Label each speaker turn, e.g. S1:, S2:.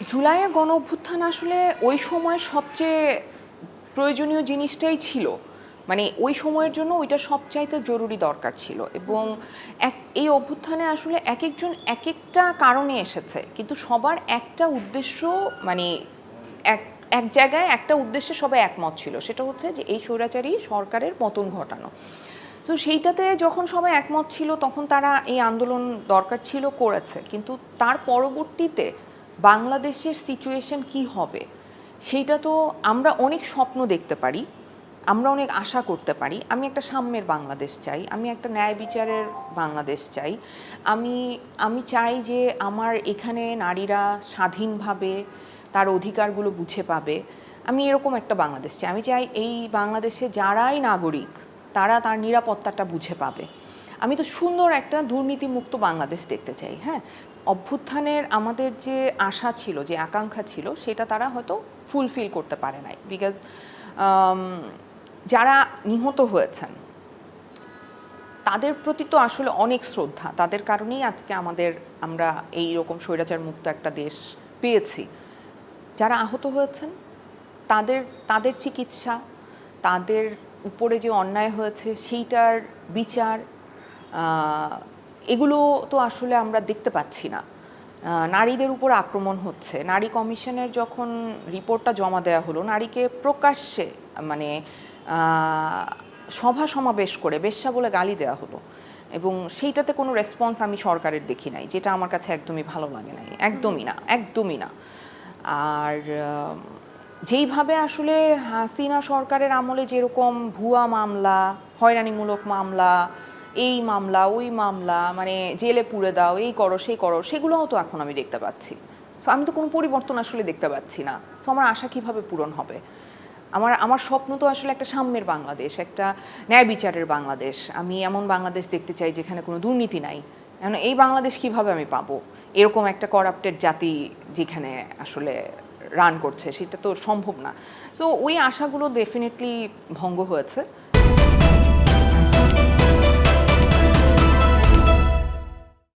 S1: জুলাইয়ের গণ অভ্যুত্থান আসলে ওই সময় সবচেয়ে প্রয়োজনীয় জিনিসটাই ছিল। মানে ওই সময়ের জন্য ওইটা সবচাইতে জরুরি দরকার ছিল। এবং এই অভ্যুত্থানে আসলে এক একজন এক একটা কারণে এসেছে, কিন্তু সবার একটা উদ্দেশ্য, মানে এক এক জায়গায় একটা উদ্দেশ্যে সবাই একমত ছিল, সেটা হচ্ছে যে এই স্বৈরাচারী সরকারের পতন ঘটানো। তো সেইটাতে যখন সবাই একমত ছিল তখন তারা এই আন্দোলন দরকার ছিল করেছে, কিন্তু তার পরবর্তীতে বাংলাদেশের সিচুয়েশন কি হবে সেইটা তো আমরা অনেক স্বপ্ন দেখতে পারি, আমরা অনেক আশা করতে পারি। আমি একটা সাম্যের বাংলাদেশ চাই, আমি একটা ন্যায় বিচারের বাংলাদেশ চাই, আমি আমি চাই যে আমার এখানে নারীরা স্বাধীনভাবে তার অধিকারগুলো বুঝে পাবে। আমি এরকম একটা বাংলাদেশ চাই। আমি চাই এই বাংলাদেশে যারাই নাগরিক তারা তার নিরাপত্তাটা বুঝে পাবে। আমি তো সুন্দর একটা দুর্নীতিমুক্ত বাংলাদেশ দেখতে চাই। হ্যাঁ, অভ্যুত্থানের আমাদের যে আশা ছিল, যে আকাঙ্ক্ষা ছিল, সেটা তারা হয়তো ফুলফিল করতে পারে নাই। বিকজ যারা নিহত হয়েছেন তাদের প্রতি তো আসলে অনেক শ্রদ্ধা, তাদের কারণেই আজকে আমরা এই রকম স্বৈরাচার মুক্ত একটা দেশ পেয়েছি। যারা আহত হয়েছেন তাদের তাদের চিকিৎসা, তাদের উপরে যে অন্যায় হয়েছে সেইটার বিচার, এগুলো তো আসলে আমরা দেখতে পাচ্ছি না। নারীদের উপর আক্রমণ হচ্ছে। নারী কমিশনের যখন রিপোর্টটা জমা দেওয়া হলো, নারীকে প্রকাশ্যে, মানে সভা সমাবেশ করে বেশ্যা বলে গালি দেওয়া হলো, এবং সেইটাতে কোনো রেসপন্স আমি সরকারের দেখি নাই, যেটা আমার কাছে একদমই ভালো লাগে নাই, একদমই না, একদমই না। আর যেইভাবে আসলে হাসিনা সরকারের আমলে যেরকম ভুয়া মামলা, হয়রানিমূলক মামলা, এই মামলা ওই মামলা, মানে জেলে পুরে দাও, এই করো সেই করো, সেগুলোও তো এখন আমি দেখতে পাচ্ছি। সো আমি তো কোনো পরিবর্তন আসলে দেখতে পাচ্ছি না। সো আমার আশা কিভাবে পূরণ হবে? আমার আমার স্বপ্ন তো আসলে একটা সাম্যের বাংলাদেশ, একটা ন্যায় বিচারের বাংলাদেশ। আমি এমন বাংলাদেশ দেখতে চাই যেখানে কোনো দুর্নীতি নাই। এখন এই বাংলাদেশ কিভাবে আমি পাবো? এরকম একটা করাপ্টেড জাতি যেখানে আসলে রান করছে, সেটা তো সম্ভব না। সো ওই আশাগুলো ডেফিনেটলি ভঙ্গ হয়েছে।